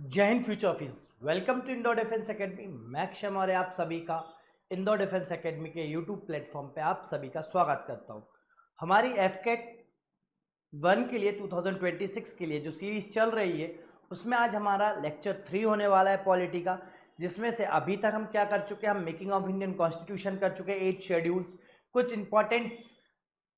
जय हिंद future office. Welcome to Indore defence academy. मैं क्षम और आप सभी का इंदौर डिफेंस एकेडमी के यूट्यूब प्लेटफॉर्म पे आप सभी का स्वागत करता हूं। हमारी एफकेट 1 के लिए 2026 के लिए जो सीरीज चल रही है उसमें आज हमारा लेक्चर 3 होने वाला है पॉलिटी का, जिसमें से अभी तक हम क्या कर चुके हैं, हम मेकिंग ऑफ इंडियन कॉन्स्टिट्यूशन कर चुके हैं, 8 शेड्यूल्स, कुछ इंपॉर्टेंट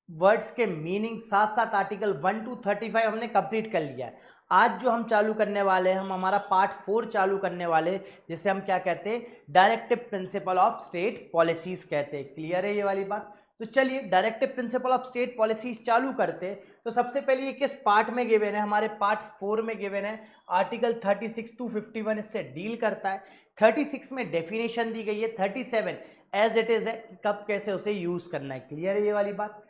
वर्ड्स के मीनिंग, साथ साथ आर्टिकल 1 to 35 हमने कंप्लीट कर लिया है। आज जो हम चालू करने वाले हैं, हम हमारा पार्ट 4 चालू करने वाले हैं, जिसे हम क्या कहते हैं, directive principle of state policies कहते हैं। क्लियर है ये वाली बात? तो चलिए directive principle of state policies चालू करते हैं। तो सबसे पहले ये किस पार्ट में गिवन है? हमारे पार्ट 4 में गिवन है। आर्टिकल 36 to 51 इससे डील करता है। 36 में डेफिनेशन दी गई है, 37 एज इट इज है, कब कैसे उसे यूज करना है। क्लियर है ये वाली बात?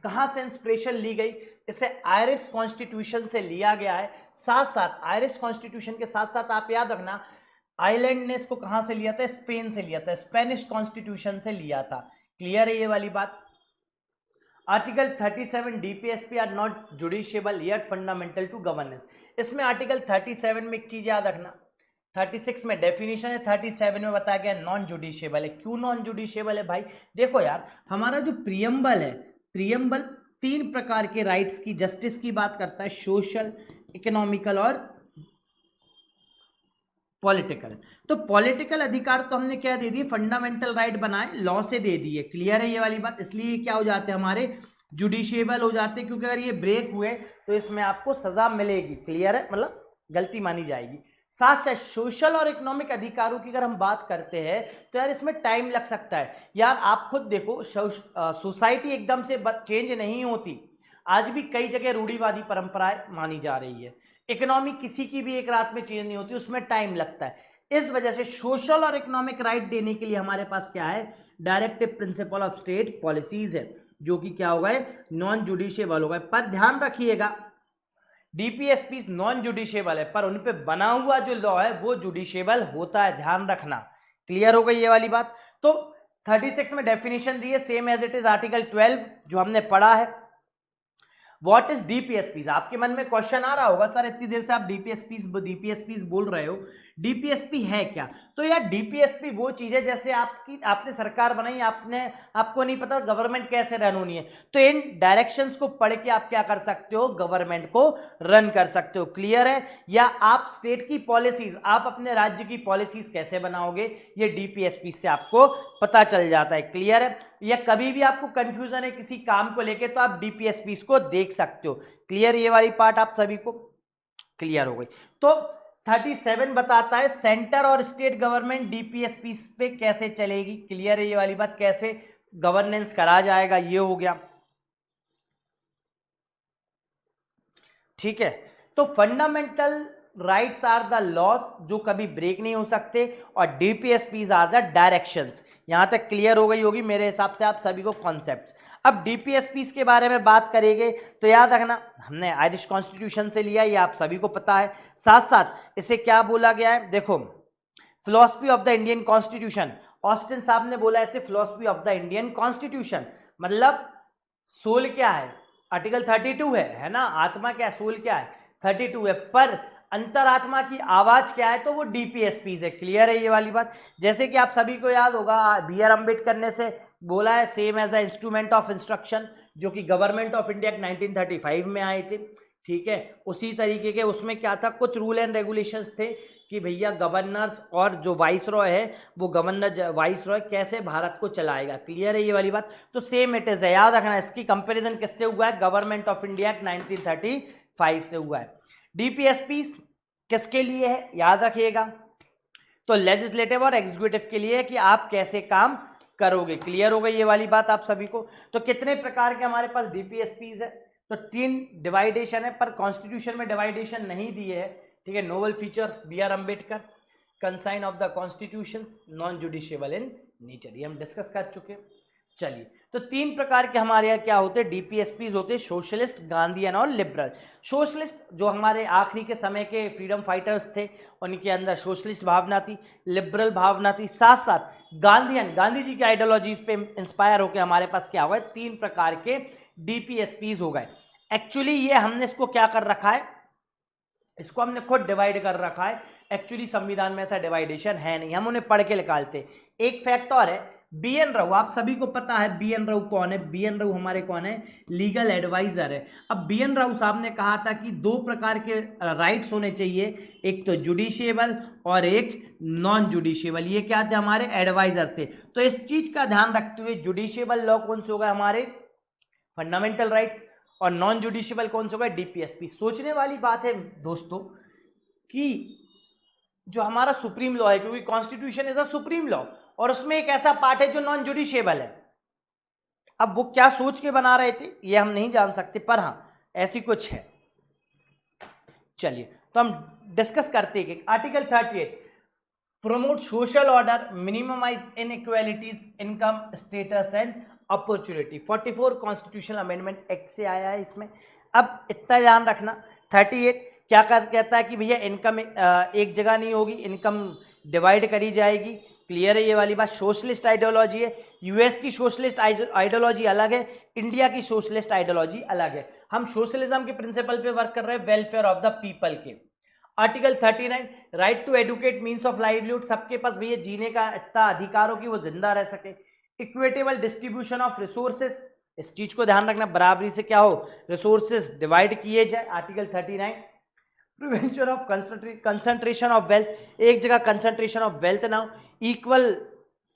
कहां से इंस्पिरेशन ली गई? इसे आयरिश कॉन्स्टिट्यूशन से लिया गया है। साथ साथ आयरिश कॉन्स्टिट्यूशन के साथ साथ आप याद रखना, आयरलैंड ने इसको कहां से लिया था? स्पेन से लिया था, स्पेनिश कॉन्स्टिट्यूशन से लिया था। क्लियर है ये वाली बात? Article 37 DPSP are not justiciable yet fundamental to governance. इसमें आर्टिकल 37 में एक चीज याद रखना, 36 में डेफिनेशन है, 37 में बताया गया नॉन जुडिशियबल है। क्यों नॉन जुडिशियबल है भाई? देखो यार, हमारा जो प्रियम्बल है, प्रियम्बल 3 प्रकार के राइट्स की, जस्टिस की बात करता है, सोशल, इकोनॉमिकल और पॉलिटिकल। तो पॉलिटिकल अधिकार तो हमने क्या दे दिए, फंडामेंटल राइट बनाए, लॉ से दे दिए। क्लियर है ये वाली बात? इसलिए क्या हो जाते हैं, हमारे जुडिशियबल हो जाते हैं, क्योंकि अगर ये ब्रेक हुए तो इसमें आपको सजा मिलेगी। क्लियर है? मतलब गलती मानी जाएगी। साथ साथ सोशल और इकोनॉमिक अधिकारों की अगर हम बात करते हैं तो यार इसमें टाइम लग सकता है। यार आप खुद देखो, सोसाइटी एकदम से चेंज नहीं होती। आज भी कई जगह रूढ़िवादी परंपराएं मानी जा रही है। इकोनॉमी किसी की भी एक रात में चेंज नहीं होती, उसमें टाइम लगता है। इस वजह से सोशल और इकोनॉमिक राइट देने के लिए हमारे पास क्या है, directive principle of state policies है, जो कि क्या हो गए, नॉन जुडिशियबल हो गए। पर ध्यान रखिएगा, डीपीएसपी नॉन जुडिशियबल है, पर उन पे बना हुआ जो लॉ है वो जुडिशियबल होता है, ध्यान रखना। क्लियर हो गई ये वाली बात? तो 36 में डेफिनेशन दी है, same as it is article 12 जो हमने पढ़ा है। What is DPSPs? आपके मन में क्वेश्चन आ रहा होगा, सर इतनी देर से आप डीपीएसपीज बोल रहे हो, डीपीएसपी है क्या? तो यार डीपीएसपी वो चीज है, जैसे आपने सरकार बनाई, आपको नहीं पता गवर्नमेंट कैसे रन होनी है, तो इन डायरेक्शंस को पढ़ के आप क्या कर सकते हो, गवर्नमेंट को रन कर सकते हो। क्लियर है? या आप स्टेट की पॉलिसीज, आप अपने राज्य की पॉलिसीज कैसे बनाओगे, ये डीपीएसपी से आपको पता चल जाता है। क्लियर है? या कभी भी आपको कंफ्यूजन है किसी काम को लेके तो आप डीपीएसपी को देख सकते हो। क्लियर? ये वाली पार्ट आप सभी को क्लियर हो गई? तो 37 बताता है सेंटर और स्टेट गवर्नमेंट डीपीएसपी पे कैसे चलेगी। क्लियर है ये वाली बात? कैसे गवर्नेंस करा जाएगा, ये हो गया। ठीक है? तो fundamental rights are the laws जो कभी ब्रेक नहीं हो सकते, और डीपीएसपीज आर द डायरेक्शंस। यहां तक क्लियर हो गई होगी मेरे हिसाब से आप सभी को कॉन्सेप्ट्स। अब डीपीएसपीज के बारे में बात करेंगे तो याद रखना, हमने आयरिश कॉन्स्टिट्यूशन से लिया, ये आप सभी को पता है। साथ साथ इसे क्या बोला गया है, देखो, philosophy of the Indian constitution. Austin साहब ने बोला ऐसे, philosophy of the Indian constitution मतलब सोल क्या है, आर्टिकल 32 है ना, आत्मा क्या है, सोल क्या है, 32 है, पर अंतरात्मा की आवाज क्या है, तो वो डीपीएसपी है। क्लियर है ये वाली बात? जैसे कि आप सभी को याद होगा, बी आर अम्बेडकर ने से बोला है, same as a instrument of instruction, जो कि गवर्नमेंट ऑफ इंडिया 1935 में आए थे। ठीक है? उसी तरीके के उसमें क्या था, कुछ रूल एंड रेगुलेशंस थे कि भैया गवर्नर्स और जो वाइस रॉय है, वो गवर्नर वाइस रॉय कैसे भारत को चलाएगा। क्लियर है ये वाली बात? तो सेम इट इज है, याद रखना। इसकी कंपैरिजन किससे हुआ है, गवर्नमेंट ऑफ इंडिया 1935 से हुआ है। डीपीएसपी किसके लिए है, याद रखिएगा, तो लेजिस्लेटिव और एग्जीक्यूटिव के लिए है, कि आप कैसे काम करोगे। क्लियर हो गई ये वाली बात आप सभी को? तो कितने प्रकार के हमारे पास डीपीएसपीज है, तो 3 डिवाइडेशन है, पर कॉन्स्टिट्यूशन में डिवाइडेशन नहीं दिए है। ठीक है? Noble feature B R Ambedkar, conscience of the constitution, non justiciable in nature, ये हम डिस्कस कर चुके हैं। चलिए, तो 3 प्रकार के हमारे यहाँ क्या होते हैं, डीपीएसपीज होते हैं, सोशलिस्ट, गांधीयन और लिबरल। सोशलिस्ट जो हमारे आखिरी के समय के फ्रीडम फाइटर्स थे, उनके अंदर सोशलिस्ट भावना थी, लिबरल भावना थी। साथ साथ गांधीयन, गांधी जी की आइडियोलॉजीज पे इंस्पायर होकर हमारे पास क्या हुआ है, 3 प्रकार के डीपीएसपीज हो गए। एक्चुअली ये हमने इसको क्या कर रखा है, इसको हमने खुद डिवाइड कर रखा है, एक्चुअली संविधान में ऐसा डिवाइडेशन है नहीं, हम उन्हें पढ़ के निकालते। एक फैक्ट और है, बी.एन. राव, आप सभी को पता है बी.एन. राव कौन है। बी.एन. राव हमारे कौन है, लीगल एडवाइजर है। अब बी.एन. राव साहब ने कहा था कि दो प्रकार के राइट्स होने चाहिए, एक तो जुडिशियबल और एक नॉन जुडिशियबल। ये क्या थे, हमारे एडवाइजर थे। तो इस चीज का ध्यान रखते हुए जुडिशियबल लॉ कौन से हो गए, हमारे फंडामेंटल राइट्स, और नॉन जुडिशियबल कौन से हो गए, डीपीएसपी। सोचने वाली बात है दोस्तों कि जो हमारा सुप्रीम लॉ है, क्योंकि constitution is a supreme law, और उसमें एक ऐसा पार्ट है जो नॉन जुडिशियबल है। अब वो क्या सोच के बना रहे थे ये हम नहीं जान सकते, पर हाँ ऐसी कुछ है। चलिए तो हम डिस्कस करते हैं। Article 38 promote social order, minimize inequalities, income, status and opportunity। 44 constitutional amendment act से आया है इसमें। अब इतना ध्यान रखना, 38 क्या कहता है कि भैया इनकम एक जगह नहीं होगी, इनकम डिवाइड करी जाएगी। क्लियर है ये वाली बात। सोशलिस्ट आइडियोलॉजी है, यूएस की सोशलिस्ट आइडियोलॉजी अलग है, इंडिया की सोशलिस्ट आइडियोलॉजी अलग है। हम सोशलिज्म के प्रिंसिपल पे वर्क कर रहे हैं, वेलफेयर ऑफ द पीपल के। Article 39 right to educate means of livelihood, सबके पास भैया जीने का इतना अधिकार हो कि वो जिंदा रह सके। इक्विटेबल डिस्ट्रीब्यूशन ऑफ रिसोर्सेस, इस चीज को ध्यान रखना, बराबरी से क्या हो, रिसोर्सेस डिवाइड किए जाए। Article 39 prevention of concentration of wealth, एक जगह कंसंट्रेशन ऑफ वेल्थ ना हो, इक्वल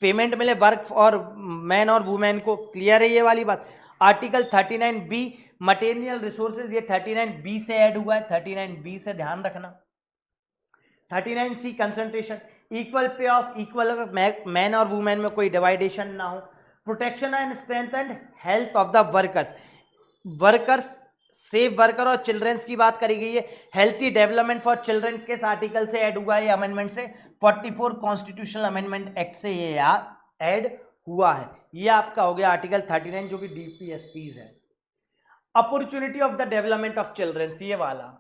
पेमेंट मिले वर्क और मैन और वुमेन को। क्लियर है ये वाली बात। आर्टिकल 39B मटेरियल रिसोर्सेज, ये 39B से ऐड हुआ है, 39B से ध्यान रखना। 39C concentration, equal pay of equal, man और वुमेन में कोई डिवाइडेशन ना हो। Protection and strength and health of the workers, safe worker और चिल्ड्रंस की बात करी गई है। हेल्थी डेवलपमेंट फॉर चिल्ड्रन किस आर्टिकल से ऐड हुआ है, ये अमेंडमेंट से 44 कॉन्स्टिट्यूशनल अमेंडमेंट एक्ट से ये ऐड हुआ है। ये आपका हो गया आर्टिकल 39 जो कि डीपीएसपीज है। Opportunity of the development of childrens, ये वाला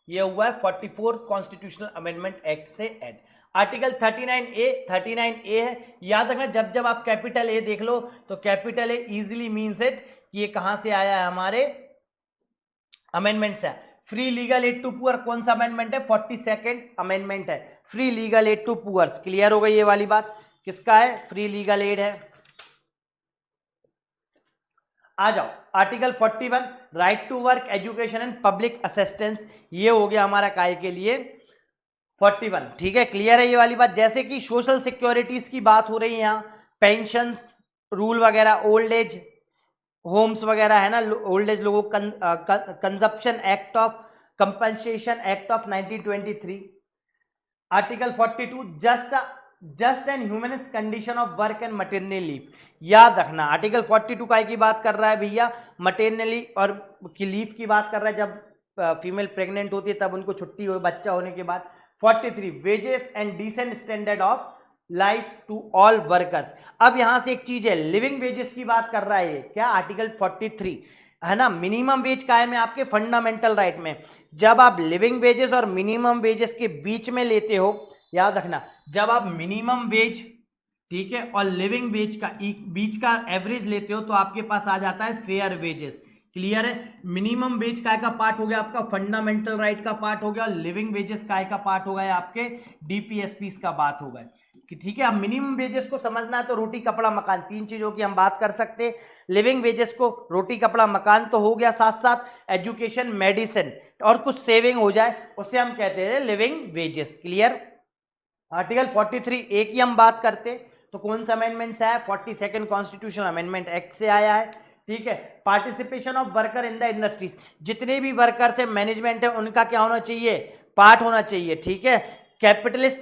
ये हुआ है 44 कॉन्स्टिट्यूशनल अमेंडमेंट एक्ट से ऐड। आर्टिकल 39A है, याद रखना जब जब आप कैपिटल ए देख लो तो capital A easily means it कि ये कहां से आया है, हमारे अमेंडमेंट से। Free legal aid to poor कौन सा अमेंडमेंट है, 42nd अमेंडमेंट है, free legal aid to poors. Clear हो गई ये वाली बात, किसका है, फ्री लीगल एड है। आ जाओ article 41 right to work, education and public assistance, ये हो गया हमारा काय के लिए 41। ठीक है, क्लियर है ये वाली बात। जैसे कि सोशल सिक्योरिटीज की बात हो रही है यहाँ, पेंशन रूल वगैरह, ओल्ड एज होम्स वगैरह है ना, ओल्ड एज लोगों, consumption act of, compensation act of 1923। Article 42 just and human condition of work and maternal leave. याद रखना आर्टिकल 42 काय की बात कर रहा है भैया, मटरनली और की लीव की बात कर रहा है, जब फीमेल प्रेग्नेंट होती है तब उनको छुट्टी हो बच्चा होने के बाद। 43 wages and decent standard of life to all workers. अब यहां से एक चीज है, लिविंग वेजेस की बात कर रहा है, क्या आर्टिकल 43 है ना। मिनिमम वेज कायम है आपके फंडामेंटल राइट में। जब आप लिविंग वेजेस और मिनिमम वेजेस के बीच में लेते हो, याद रखना जब आप मिनिमम वेज, ठीक है, और लिविंग वेज का बीच का एवरेज लेते हो तो आपके पास आ जाता है फेयर वेजेस। क्लियर है, मिनिमम वेज काय का पार्ट हो गया आपका, फंडामेंटल राइट का पार्ट हो गया, और लिविंग वेजेस काय का पार्ट हो गया आपके डीपीएसपीस का बात हो गया। ठीक है, अब मिनिमम वेजेस को समझना है तो रोटी कपड़ा मकान, तीन चीजों की हम बात कर सकते हैं। लिविंग वेजेस को रोटी कपड़ा मकान तो हो गया, साथ साथ एजुकेशन मेडिसिन और कुछ सेविंग हो जाए उसे हम कहते हैं लिविंग वेजेस। क्लियर। आर्टिकल 43 एक ही हम बात करते तो कौन सा अमेंडमेंट से आया, 42nd कॉन्स्टिट्यूशनल अमेंडमेंट एक्ट से आया है। ठीक है, participation of worker in the industries, जितने भी वर्कर्स है मैनेजमेंट है उनका क्या होना चाहिए, पार्ट होना चाहिए। ठीक है, कैपिटलिस्ट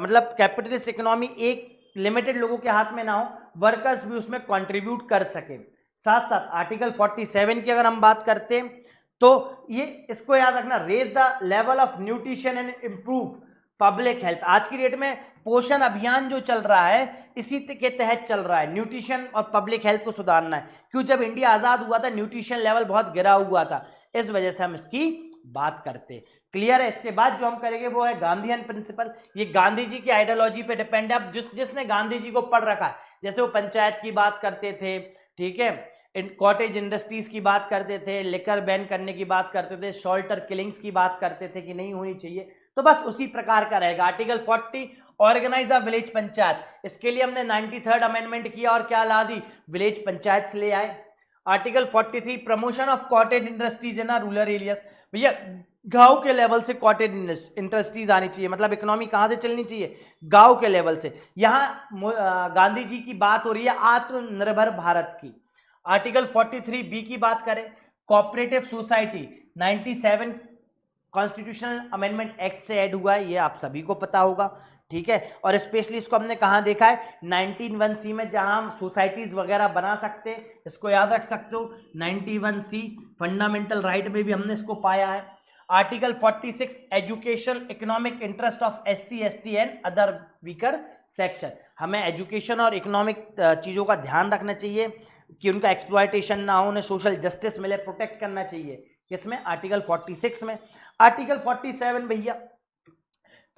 मतलब कैपिटलिस्ट इकोनॉमी एक लिमिटेड लोगों के हाथ में ना हो, वर्कर्स भी उसमें कंट्रीब्यूट कर सके। साथ साथ आर्टिकल 47 की अगर हम बात करते हैं तो ये इसको याद रखना, raise the level of nutrition and improve public health. आज की डेट में पोषण अभियान जो चल रहा है इसी के तहत चल रहा है, न्यूट्रिशन और पब्लिक हेल्थ को सुधारना है। क्यों, जब इंडिया आजाद हुआ था न्यूट्रिशन लेवल बहुत गिरा हुआ था, इस वजह से हम इसकी बात करते। क्लियर है। इसके बाद जो हम करेंगे वो है गांधीयन प्रिंसिपल। ये गांधी जी की आइडियोलॉजी पे डिपेंड है। अब जिसने गांधी जी को पढ़ रखा है, जैसे वो पंचायत की बात करते थे, ठीक है, कॉटेज इंडस्ट्रीज की बात करते थे, लिकर बैन करने की बात करते थे, शॉल्टर किलिंग्स की बात करते थे कि नहीं होनी चाहिए, तो बस उसी प्रकार का रहेगा। Article 40 organise a village panchayat, इसके लिए हमने 93rd अमेंडमेंट किया और क्या ला दी, विलेज पंचायत ले आए। Article 43 promotion of cottage industries in rural area, भैया गांव के लेवल से कॉटेज इंडस्ट्रीज आनी चाहिए, मतलब इकोनॉमी कहां से चलनी चाहिए, गांव के लेवल से। यहां गांधी जी की बात हो रही है आत्मनिर्भर भारत की। आर्टिकल 43 बी की बात करें, cooperative society 97 constitutional amendment act से ऐड हुआ है, ये आप सभी को पता होगा, ठीक है। और स्पेशली इसको हमने कहां देखा है, 19(1)(c) में, जहां हम सोसाइटीज वगैरह बना सकते हैं, इसको याद रख सकते हो। 91(c) फंडामेंटल राइट में भी हमने इसको पाया है। Article 46 education economic interest of SC ST and other weaker section, हमें एजुकेशन और इकोनॉमिक चीज़ों का ध्यान रखना चाहिए कि उनका एक्सप्लॉयटेशन ना हो, उन्हें सोशल जस्टिस मिले, प्रोटेक्ट करना चाहिए, किसमें, आर्टिकल 46 में। आर्टिकल 47 भैया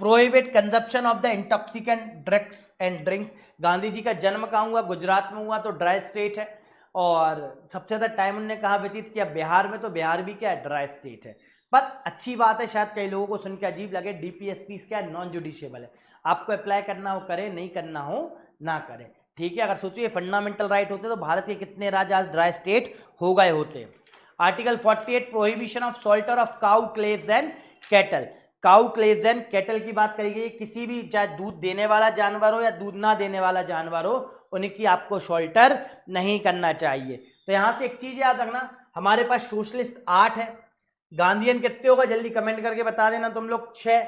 prohibit consumption of the intoxicant drugs and drinks. Gandhi ji का जन्म कहाँ हुआ, गुजरात में हुआ, तो ड्राई स्टेट है, और सबसे ज़्यादा टाइम उन्होंने कहाँ व्यतीत किया, बिहार में, तो बिहार भी क्या है, ड्राई स्टेट है। पर अच्छी बात है, शायद कई लोगों को सुन के अजीब लगे, DPSPs क्या है, नॉन जुडिशियबल है, आपको अप्लाई करना हो करे, नहीं करना हो ना करे, ठीक है। अगर सोचिए फंडामेंटल राइट होते तो भारत के कितने राज्य आज ड्राई स्टेट हो गए होते। Article 48 prohibition of slaughter of cow calves and cattle. Cow calves and cattle की बात करी गई, किसी भी चाहे दूध देने वाला जानवर हो या दूध ना देने वाला जानवर हो, उनकी आपको शॉल्टर नहीं करना चाहिए। तो यहां से एक चीज याद रखना, हमारे पास सोशलिस्ट 8 है, गांधीयन कितने होगा जल्दी कमेंट करके बता देना तुम लोग, 6,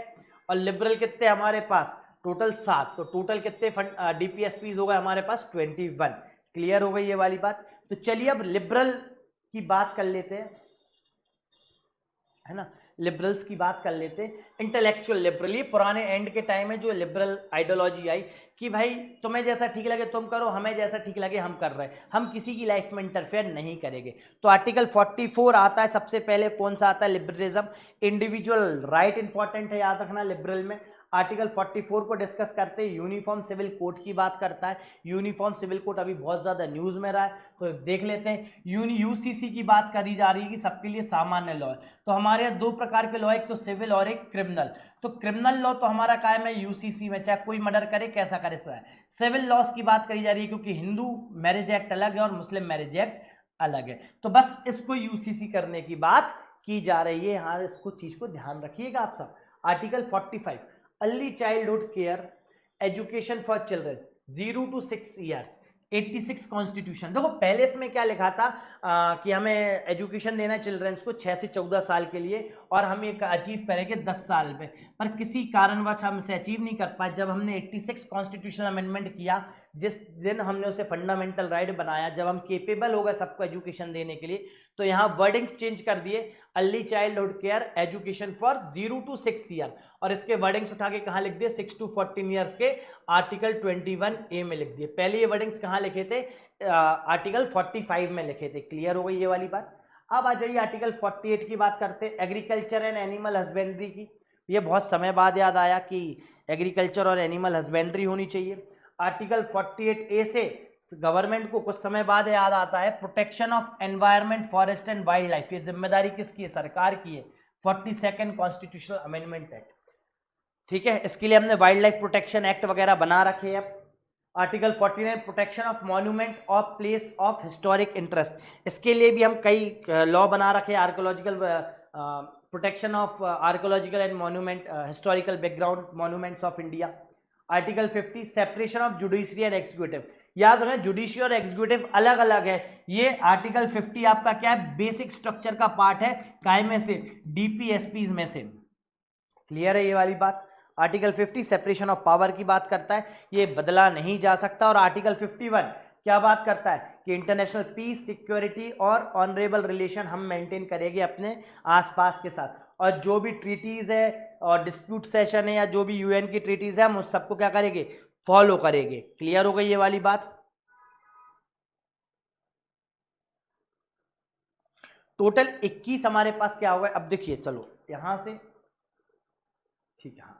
और लिबरल कितने हमारे पास, टोटल 7, तो टोटल कितने DPSPs हो गए हमारे पास, 21। क्लियर हो गई ये वाली बात। तो चलिए अब लिबरल की बात कर लेते हैं, है ना, लिबरल्स की बात कर लेते हैं। इंटेलेक्चुअल लिबरल, ये पुराने एंड के टाइम में जो लिबरल आइडियोलॉजी आई कि भाई तुम्हें जैसा ठीक लगे तुम करो, हमें जैसा ठीक लगे हम कर रहे हैं, हम किसी की लाइफ में इंटरफेयर नहीं करेंगे। तो आर्टिकल 44 आता है, सबसे पहले कौन सा आता है, लिबरलिज्म, इंडिविजुअल राइट इंपॉर्टेंट है, याद रखना लिबरल में। आर्टिकल 44 को डिस्कस करते हैं, यूनिफॉर्म सिविल कोड की बात करता है। यूनिफॉर्म सिविल कोड अभी बहुत ज़्यादा न्यूज़ में रहा है, तो देख लेते हैं। UCC की बात करी जा रही है कि सबके लिए सामान्य लॉ है, तो हमारे यहाँ 2 प्रकार के लॉ, एक तो सिविल और एक क्रिमिनल। तो क्रिमिनल लॉ तो हमारा कायम है UCC में, चाहे कोई मर्डर करे कैसा करे सो है। सिविल लॉस की बात करी जा रही है क्योंकि हिंदू मैरिज एक्ट अलग है और मुस्लिम मैरिज एक्ट अलग है, तो बस इसको UCC करने की बात की जा रही है, यहाँ इसको चीज को ध्यान रखिएगा आप सब। Article 45 early childhood care education for children 0 to 6 years, 86 constitution. देखो पहले इसमें क्या लिखा था कि हमें एजुकेशन देना है चिल्ड्रंस को 6 से 14 साल के लिए, और हम एक अचीव करेंगे 10 साल में, पर किसी कारणवश हम इसे अचीव नहीं कर पाए। जब हमने 86 कॉन्स्टिट्यूशनल अमेंडमेंट किया, जिस दिन हमने उसे फंडामेंटल राइट बनाया, जब हम केपेबल हो गए सबको एजुकेशन देने के लिए, तो यहाँ वर्डिंग्स चेंज कर दिए, early childhood care education for 0 to 6 year, और इसके वर्डिंग्स उठा के कहाँ लिख दिए, 6 to 14 years के आर्टिकल 21A में लिख दिए। पहले ये वर्डिंग्स कहाँ लिखे थे, आर्टिकल 45 में लिखे थे। क्लियर हो गई ये वाली बात। अब आ जाइए आर्टिकल 48 की बात करते हैं, एग्रीकल्चर एंड एनिमल हस्बेंड्री की। ये बहुत समय बाद याद आया कि एग्रीकल्चर और एनिमल हस्बेंड्री होनी चाहिए। आर्टिकल 48A से गवर्नमेंट को कुछ समय बाद याद आता है protection of environment, forest and wild life. ये जिम्मेदारी किसकी है, सरकार की है। 42nd कॉन्स्टिट्यूशनल अमेंडमेंट एक्ट, ठीक है, इसके लिए हमने वाइल्ड लाइफ प्रोटेक्शन एक्ट वगैरह बना रखे हैं। Article 49 protection of monument of place of historic interest, इसके लिए भी हम कई लॉ बना रखे हैं। Archaeological protection of archaeological and monument historical background monuments of India. Article 50 separation of judiciary and executive. याद रखें जुडिशरी और एग्जीक्यूटिव अलग अलग है। ये आर्टिकल 50 आपका क्या है, बेसिक स्ट्रक्चर का पार्ट है, काय में से, DPSPs में से। क्लियर है ये वाली बात। आर्टिकल 50 सेपरेशन ऑफ पावर की बात करता है, ये बदला नहीं जा सकता। और आर्टिकल 51 क्या बात करता है कि इंटरनेशनल पीस, सिक्योरिटी और ऑनरेबल रिलेशन हम मेंटेन करेंगे अपने आसपास के साथ, और जो भी ट्रीटीज है और डिस्प्यूट सेशन है या जो भी UN की ट्रीटीज है हम उस सबको क्या करेंगे, फॉलो करेंगे। क्लियर हो गई ये वाली बात। टोटल 21 हमारे पास क्या हुआ है, अब देखिए चलो यहां से, ठीक है।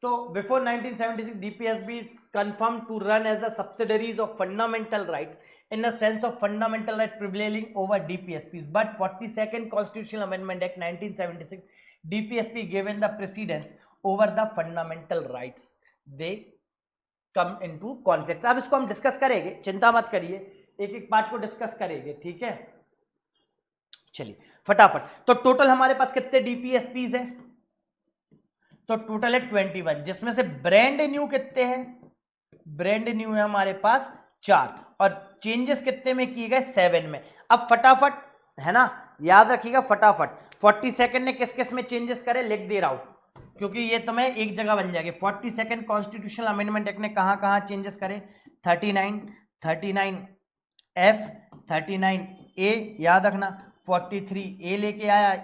तो before 1976 DPSB confirm to run as a subsidiaries of fundamental right in the sense of fundamental right prevailing over DPSPs, but 42nd Constitutional Amendment Act 1976 DPSP given the precedence over the fundamental rights, they come into conflict. अब इसको हम discuss करेंगे, चिंता मत करिए, एक एक part को डिस्कस करेंगे, ठीक है। चलिए फटाफट, तो टोटल हमारे पास कितने डीपीएसपीज है, तो टोटल है 21, जिसमें से ब्रांड न्यू कितने हैं, ब्रांड न्यू है हमारे पास 4 और चेंजेस कितने में किए गए 7 में। अब फटाफट है ना, याद रखिएगा फटाफट, 42nd ने किस किस में चेंजेस करे लिख दे रहा हूं क्योंकि ये तुम्हें एक जगह बन जाएगी। 42nd कॉन्स्टिट्यूशनल अमेंडमेंट एक्ट ने कहां कहां चेंजेस करे, 39, 39F, 39A, याद रखना 43A लेके आया,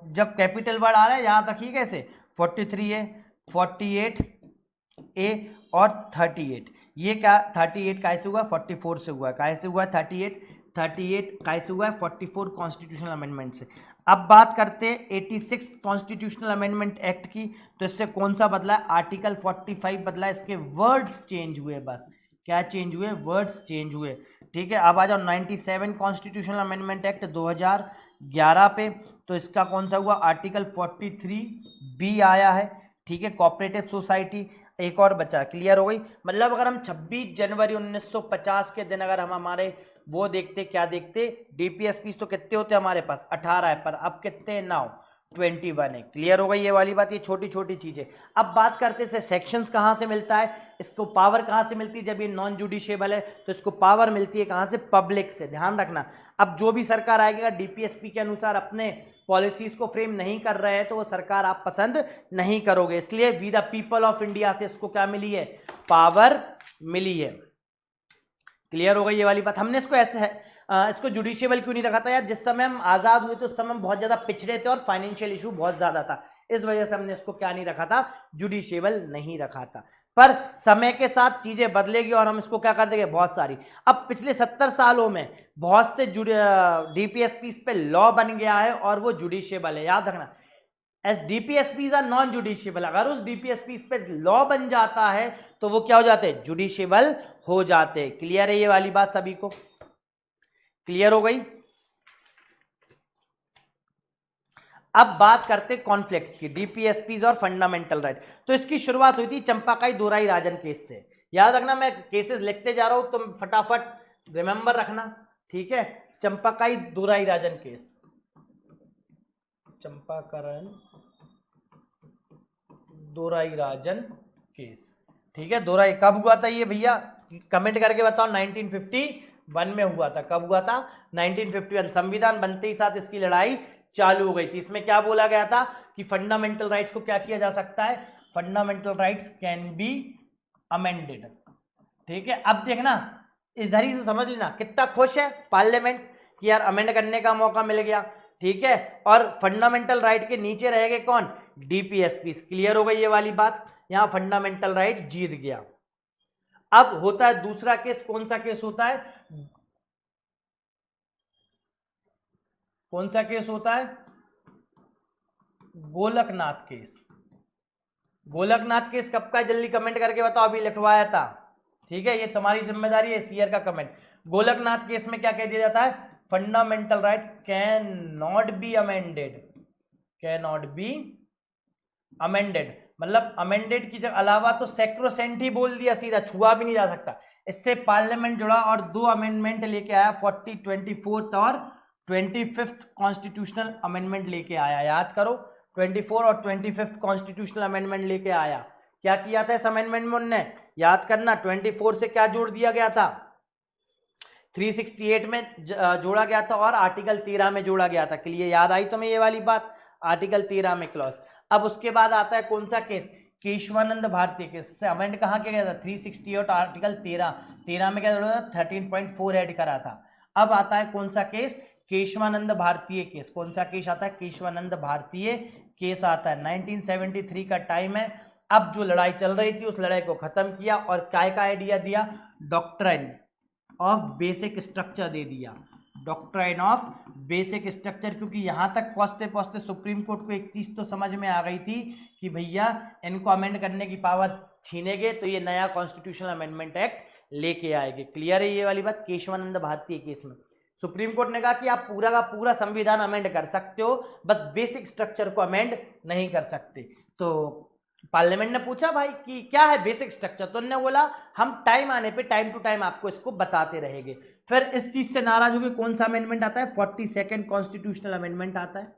जब कैपिटल वर्ड आ रहा है याद रखिए कैसे, 43A, 48A और 38, ये क्या 38 कैसे हुआ, 44 से हुआ, कैसे हुआ 38 कैसे हुआ है 44 कॉन्स्टिट्यूशनल अमेंडमेंट से। अब बात करते हैं 86 कॉन्स्टिट्यूशनल अमेंडमेंट एक्ट की, तो इससे कौन सा बदला है, आर्टिकल 45 बदला है, इसके वर्ड्स चेंज हुए, बस क्या चेंज हुए, वर्ड्स चेंज हुए, ठीक है। अब आ जाओ 97 कॉन्स्टिट्यूशनल अमेंडमेंट एक्ट 2011 पे, तो इसका कौन सा हुआ, आर्टिकल 43B आया है, ठीक है, कोऑपरेटिव सोसाइटी। एक और बचा, क्लियर हो गई। मतलब अगर हम 26 जनवरी 1950 के दिन अगर हम हमारे वो देखते, क्या देखते, डीपीएसपी तो कितने होते हमारे पास 18 है, पर अब कितने नाउ 21 है, क्लियर हो गई ये वाली बात, ये छोटी छोटी चीजें। अब बात करते हैं सेक्शंस कहाँ से मिलता है, इसको पावर कहाँ से मिलती है, जब ये नॉन जुडिशियबल है तो इसको पावर मिलती है कहाँ से, पब्लिक से, ध्यान रखना। अब जो भी सरकार आएगी डीपीएसपी के अनुसार अपने पॉलिसीज को फ्रेम नहीं कर रहे हैं तो वो सरकार आप पसंद नहीं करोगे, इसलिए we the people of India से इसको क्या मिली है, पावर मिली है, क्लियर हो गई ये वाली बात। हमने इसको ऐसे है इसको जुडिशियबल क्यों नहीं रखा था यार, जिस समय हम आजाद हुए थे उस समय हम बहुत ज्यादा पिछड़े थे और फाइनेंशियल इशू बहुत ज्यादा था, इस वजह से हमने इसको क्या नहीं रखा था, जुडिशियबल नहीं रखा था। पर समय के साथ चीजें बदलेगी और हम इसको क्या कर देंगे, बहुत सारी। अब पिछले 70 सालों में बहुत से डीपीएसपी पे लॉ बन गया है और वो जुडिशियबल है, याद रखना, एस डीपीएसपीज आर नॉन जुडिशियबल। अगर उस डीपीएसपी पे लॉ बन जाता है तो वो क्या हो जाते हैं, जुडिशियबल हो जाते हैं, क्लियर है ये वाली बात, सभी को क्लियर हो गई। अब बात करते कॉन्फ्लिक्ट्स की, डीपीएसपीज और फंडामेंटल राइट। तो इसकी शुरुआत हुई थी चंपाकाई दोराई राजन केस से, याद रखना मैं केसेस लिखते जा रहा हूं तुम फटाफट रिमेंबर रखना, ठीक है। चंपाकाई दोराई राजन केस, चंपाकरण दोराई राजन केस, ठीक है। दोराई कब हुआ था ये भैया, कमेंट करके बताओ। 1951 में हुआ था, कब हुआ था, 1951, संविधान बनते ही साथ इसकी लड़ाई चालू हो गई थी। इसमें क्या बोला गया था कि फंडामेंटल राइट्स को क्या किया जा सकता है, fundamental rights can be amended, ठीक है। अब देखना इधर ही से समझ लेना, कितना खुश है पार्लियामेंट कि यार अमेंड करने का मौका मिल गया, ठीक है। और फंडामेंटल राइट के नीचे रहेंगे कौन, डीपीएसपी, क्लियर हो गई ये वाली बात, यहां फंडामेंटल राइट जीत गया। अब होता है दूसरा केस, कौन सा केस होता है, कौन सा केस होता है, गोलकनाथ केस। गोलकनाथ केस कब का है, जल्दी कमेंट करके बताओ, अभी लिखवाया था, ठीक है, ये तुम्हारी जिम्मेदारी है शेयर का कमेंट। गोलकनाथ केस में क्या कह दिया जाता है, fundamental right can not be amended, can not be amended, मतलब अमेंडेड की जगह अलावा तो सैक्रोसेंट ही बोल दिया सीधा, छुआ भी नहीं जा सकता। इससे पार्लियामेंट जुड़ा और 2 अमेंडमेंट लेके आया, 24th और 25th कॉन्स्टिट्यूशनल अमेंडमेंट लेके आया, याद करो 24 और 25th कॉन्स्टिट्यूशनल अमेंडमेंट लेके आया। क्या किया था इस अमेंडमेंट में उनने, याद करना, 24 से क्या जोड़ दिया गया था, 368 में जोड़ा गया था और आर्टिकल 13 में जोड़ा गया था, क्लियर याद आई तुम्हें ये वाली बात, आर्टिकल 13 में क्लॉज। अब उसके बाद आता है कौन सा केस, केशवानंद भारती केस से अमेंड कहाँ किया गया था, 368 आर्टिकल 13 में क्या जोड़ा था, 13.4 ऐड करा था। अब आता है कौन सा केस, केशवानंद भारतीय केस। कौन सा केस आता है, केशवानंद भारतीय केस आता है, 1973 का टाइम है। अब जो लड़ाई चल रही थी उस लड़ाई को खत्म किया और काय का आइडिया दिया, डॉक्ट्राइन ऑफ बेसिक स्ट्रक्चर दे दिया, डॉक्ट्राइन ऑफ बेसिक स्ट्रक्चर, क्योंकि यहां तक पहुंचते पहुंचते सुप्रीम कोर्ट को एक चीज तो समझ में आ गई थी कि भैया इनको अमेंड करने की पावर छीनेंगे तो ये नया कॉन्स्टिट्यूशनल अमेंडमेंट एक्ट लेके आएगी। क्लियर है ये वाली बात। केशवानंद भारती केस में सुप्रीम कोर्ट ने कहा कि आप पूरा का पूरा संविधान अमेंड कर सकते हो, बस बेसिक स्ट्रक्चर को अमेंड नहीं कर सकते। तो पार्लियामेंट ने पूछा भाई कि क्या है बेसिक स्ट्रक्चर, तो उन्होंने बोला हम टाइम आने पे टाइम टू टाइम आपको इसको बताते रहेंगे। फिर इस चीज से नाराज होकर कौन सा अमेंडमेंट आता है? 42nd कॉन्स्टिट्यूशनल अमेंडमेंट आता है,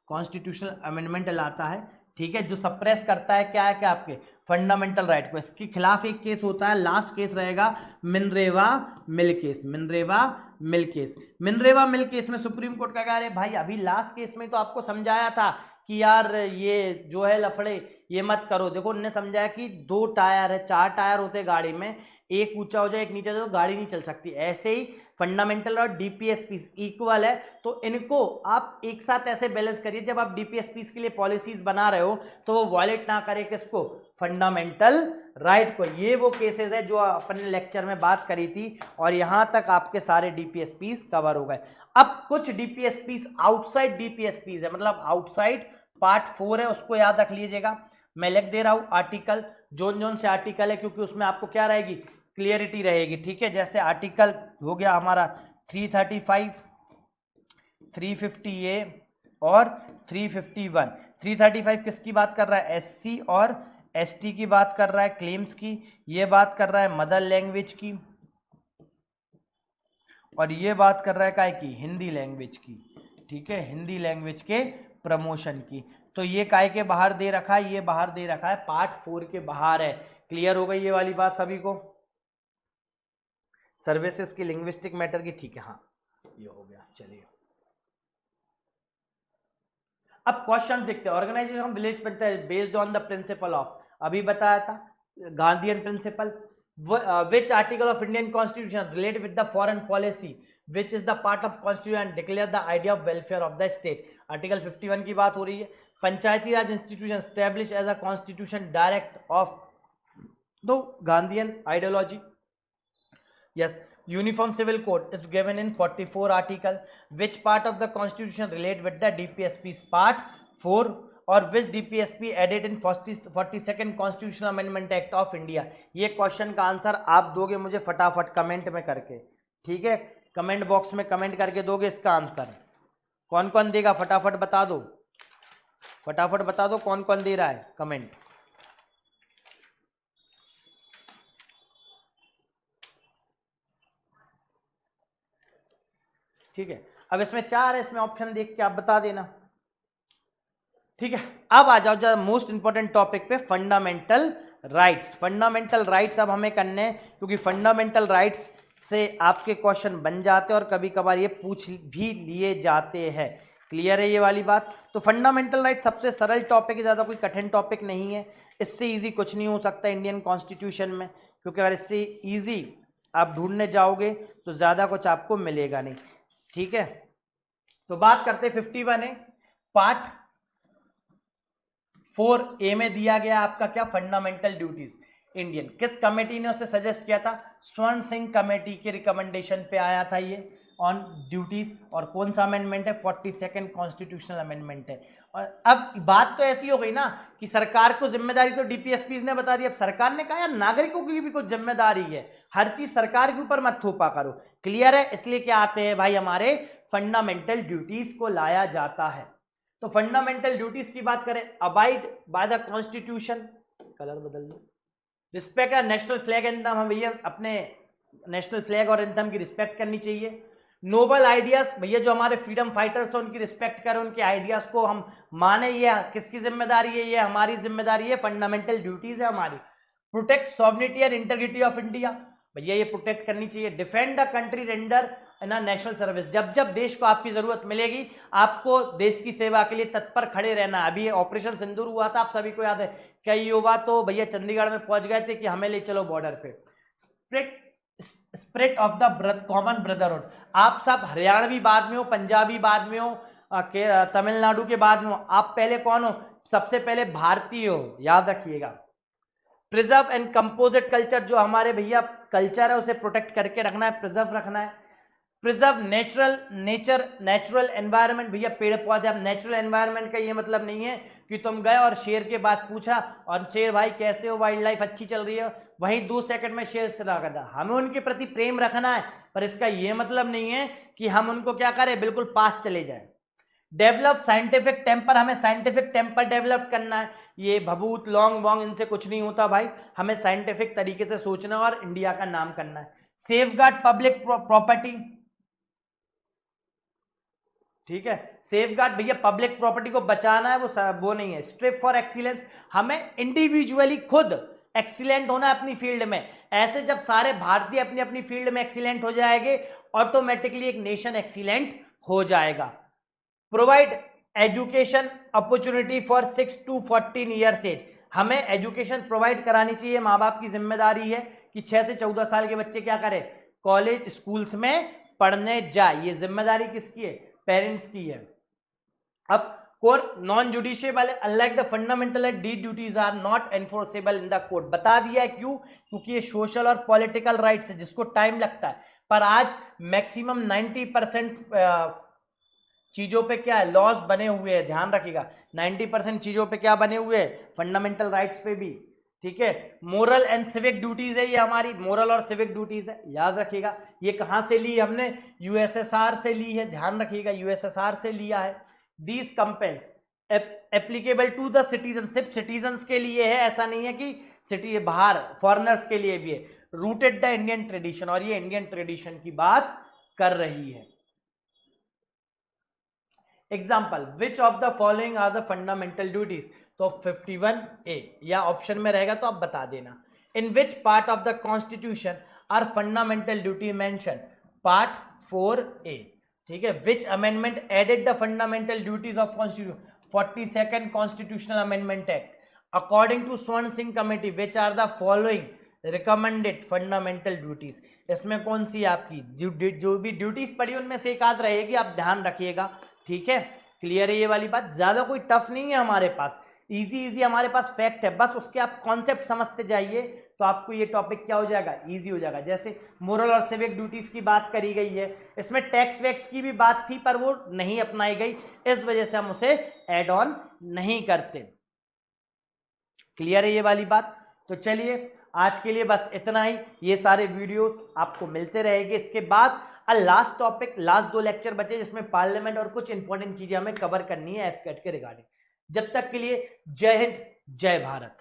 कॉन्स्टिट्यूशनल अमेंडमेंट लाता है, ठीक है, जो सप्रेस करता है क्या है क्या आपके फंडामेंटल राइट को। इसके खिलाफ एक केस होता है, लास्ट केस रहेगा Minerva mill case. Minerva mill case, Minerva mill case में सुप्रीम कोर्ट का कह रहे भाई अभी लास्ट केस में तो आपको समझाया था कि यार ये जो है लफड़े ये मत करो। देखो उन्होंने समझाया कि 2 टायर है, 4 टायर होते गाड़ी में, एक ऊंचा हो जाए एक नीचे हो जाए तो गाड़ी नहीं चल सकती। ऐसे ही फंडामेंटल और डीपीएसपी इक्वल है, तो इनको आप एक साथ ऐसे बैलेंस करिए जब आप डीपीएसपी के लिए पॉलिसीज बना रहे हो तो वो वॉयलेट ना करे किसको? फंडामेंटल राइट को। ये वो केसेस है जो अपन ने लेक्चर में बात करी थी और यहां तक आपके सारे डीपीएसपी कवर हो गए। अब कुछ डीपीएसपी आउटसाइड डीपीएसपी है, मतलब आउटसाइड पार्ट 4 है, उसको याद रख लीजिएगा। मैं लिख दे रहा हूं आर्टिकल, जोन जोन से आर्टिकल है, क्योंकि उसमें आपको क्या रहेगी? क्लियरिटी रहेगी, ठीक है। जैसे आर्टिकल हो गया हमारा 335, 350A और 351। 335 किसकी बात कर रहा है? एससी और एसटी की बात कर रहा है, क्लेम्स की। ये बात कर रहा है मदर लैंग्वेज की, और ये बात कर रहा है काय की? हिंदी लैंग्वेज की, ठीक है, हिंदी लैंग्वेज के प्रमोशन की। तो ये काय के बाहर दे रखा है, ये बाहर दे रखा है, पार्ट 4 के बाहर है। क्लियर हो गई ये वाली बात सभी को? सर्विसेज की, लिंग्विस्टिक मैटर की, ठीक है, हाँ ये हो गया। चलिए अब क्वेश्चन देखते हैं। Organisation of village panchayat based on the principle of, अभी बताया था Gandhian principle. which article of Indian Constitution relate with the foreign policy which is the part of Constitution and declare the idea of welfare of the state? Article 51 की बात हो रही है। Panchayati Raj institution establish as a constitution direct of the Gandhian ideology. Yes, uniform civil code is given in 44 article. Which part of the constitution relate with the DPSP's part 4 और which DPSP added in 42nd constitutional amendment act of India? ये question का answer आप दोगे मुझे फटाफट comment में करके, ठीक है, कमेंट बॉक्स में कमेंट करके दोगे इसका आंसर। कौन कौन देगा फटाफट बता दो, फटाफट बता दो कौन कौन दे रहा है कमेंट। ठीक है, अब इसमें 4 है, इसमें ऑप्शन देख के आप बता देना, ठीक है। अब आ जाओ मोस्ट इंपॉर्टेंट टॉपिक पे, फंडामेंटल राइट्स। फंडामेंटल राइट्स अब हमें करने हैं, क्योंकि फंडामेंटल राइट्स से आपके क्वेश्चन बन जाते हैं और कभी कभार ये पूछ भी लिए जाते हैं। क्लियर है ये वाली बात? तो फंडामेंटल राइट सबसे सरल टॉपिक है, ज़्यादा कोई कठिन टॉपिक नहीं है। इससे ईजी कुछ नहीं हो सकता इंडियन कॉन्स्टिट्यूशन में, क्योंकि अगर इससे ईजी आप ढूंढने जाओगे तो ज़्यादा कुछ आपको मिलेगा नहीं, ठीक है। तो बात करते 51 है, पार्ट 4A में दिया गया आपका क्या? Fundamental duties Indian. किस कमेटी ने उसे सजेस्ट किया था? स्वर्ण सिंह कमेटी के रिकमेंडेशन पे आया था ये ऑन ड्यूटीज। और कौन सा अमेंडमेंट है? 42nd कॉन्स्टिट्यूशनल अमेंडमेंट है। और अब बात तो ऐसी हो गई ना कि सरकार को जिम्मेदारी तो डीपीएसपी ने बता दी, अब सरकार ने कहा यार नागरिकों की भी कुछ जिम्मेदारी है, हर चीज सरकार के ऊपर मत थोपा करो। क्लियर है? इसलिए क्या आते हैं भाई हमारे फंडामेंटल ड्यूटीज को लाया जाता है। तो फंडामेंटल ड्यूटीज की बात करें, abide by the constitution, colour बदल दो, रिस्पेक्ट नेशनल फ्लैग एंथम, हम भैया अपने नेशनल फ्लैग और एंथम की रिस्पेक्ट करनी चाहिए। नोबल आइडियाज, भैया जो हमारे फ्रीडम फाइटर्स हैं उनकी रिस्पेक्ट करें, उनके आइडियाज को हम माने, ये किसकी जिम्मेदारी है? ये हमारी जिम्मेदारी है, फंडामेंटल ड्यूटीज है हमारी। Protect sovereignty and integrity of India, भैया ये प्रोटेक्ट करनी चाहिए। डिफेंड द कंट्री रेंडर ना नेशनल सर्विस, जब जब देश को आपकी जरूरत मिलेगी आपको देश की सेवा के लिए तत्पर खड़े रहना। अभी ऑपरेशन सिंदूर हुआ था, आप सभी को याद है, कई युवा तो भैया चंडीगढ़ में पहुंच गए थे कि हमें ले चलो बॉर्डर पे। Spirit of the common brotherhood, आप सब हरियाणवी बाद में हो, पंजाबी बाद में हो, तमिलनाडु के बाद में हो, आप पहले कौन हो? सबसे पहले भारतीय हो, याद रखिएगा। प्रिजर्व एंड कंपोजिट कल्चर, जो हमारे भैया कल्चर है उसे प्रोटेक्ट करके रखना है, प्रिजर्व रखना है। प्रिजर्व नेचुरल एनवायरनमेंट, भैया पेड़ पौधे। अब नेचुरल एनवायरनमेंट का ये मतलब नहीं है कि तुम गए और शेर के बात पूछा और शेर भाई कैसे हो, वाइल्ड लाइफ अच्छी चल रही है, वहीं 2 सेकंड में शेर से लगा था। हमें उनके प्रति प्रेम रखना है, पर इसका यह मतलब नहीं है कि हम उनको क्या करें, बिल्कुल पास चले जाए। डेवलप साइंटिफिक टेम्पर, हमें साइंटिफिक टेम्पर डेवलप करना है। ये भभूत लॉन्ग वॉन्ग इनसे कुछ नहीं होता भाई, हमें साइंटिफिक तरीके से सोचना और इंडिया का नाम करना है। सेफगार्ड पब्लिक प्रॉपर्टी, ठीक है, सेफगार्ड भैया पब्लिक प्रॉपर्टी को बचाना है, वो नहीं है। स्ट्रिप फॉर एक्सीलेंस, हमें इंडिविजुअली खुद एक्सीलेंट होना है अपनी फील्ड में। ऐसे जब सारे भारतीय अपनी अपनी फील्ड में एक्सीलेंट हो जाएंगे, ऑटोमेटिकली एक नेशन एक्सीलेंट हो जाएगा। Provide education opportunity for 6 to 14 years age, हमें एजुकेशन प्रोवाइड करानी चाहिए। माँ बाप की जिम्मेदारी है कि 6 से 14 साल के बच्चे क्या करें, कॉलेज स्कूल्स में पढ़ने जाए। ये जिम्मेदारी किसकी है, पेरेंट्स की है। अब core non justiciable, unlike the fundamental and the duties are not enforceable in the court. बता दिया है क्यों, क्योंकि ये सोशल और पॉलिटिकल राइट्स है जिसको टाइम लगता है, पर आज मैक्सिमम 90% चीजों पे क्या है, लॉज बने हुए हैं। ध्यान रखिएगा 90% चीजों पे क्या बने हुए हैं, फंडामेंटल राइट्स पे भी, ठीक है। मोरल एंड सिविक ड्यूटीज है, ये हमारी मोरल और सिविक ड्यूटीज है, याद रखिएगा। ये कहां से ली हमने, यूएसएसआर से ली है, ध्यान रखिएगा यूएसएसआर से लिया है। दीज कंपेंस applicable to the citizenship, citizens के लिए है, ऐसा नहीं है कि सिटी बाहर फॉरेनर्स के लिए भी है। रूटेड द इंडियन ट्रेडिशन, और ये इंडियन ट्रेडिशन की बात कर रही है। Example, which of the following are the fundamental duties, तो 51A या ऑप्शन में रहेगा तो आप बता देना। In which part of the constitution are fundamental duty mention, part 4A, ठीक है। Which amendment added the fundamental duties of constitution, 42nd constitutional amendment act. According to Swaran Singh committee, which are the following recommended fundamental duties, इसमें कौन सी आपकी जो भी duties पड़ी उनमें से एक आध रहेगी, आप ध्यान रखिएगा, ठीक है। क्लियर है ये वाली बात, ज्यादा कोई टफ नहीं है हमारे पास, इजी हमारे पास फैक्ट है, बस उसके आप कॉन्सेप्ट समझते जाइए तो आपको ये टॉपिक क्या हो जाएगा, इजी हो जाएगा। जैसे मोरल और सिविक ड्यूटीज की बात करी गई है, इसमें टैक्स वैक्स की भी बात थी पर वो नहीं अपनाई गई, इस वजह से हम उसे एड ऑन नहीं करते। क्लियर है ये वाली बात। तो चलिए आज के लिए बस इतना ही, ये सारे वीडियोस आपको मिलते रहेंगे। इसके बाद लास्ट टॉपिक, लास्ट 2 लेक्चर बचे जिसमें पार्लियामेंट और कुछ इंपॉर्टेंट चीजें हमें कवर करनी है एफकेट के रिगार्डिंग। जब तक के लिए जय हिंद, जय भारत।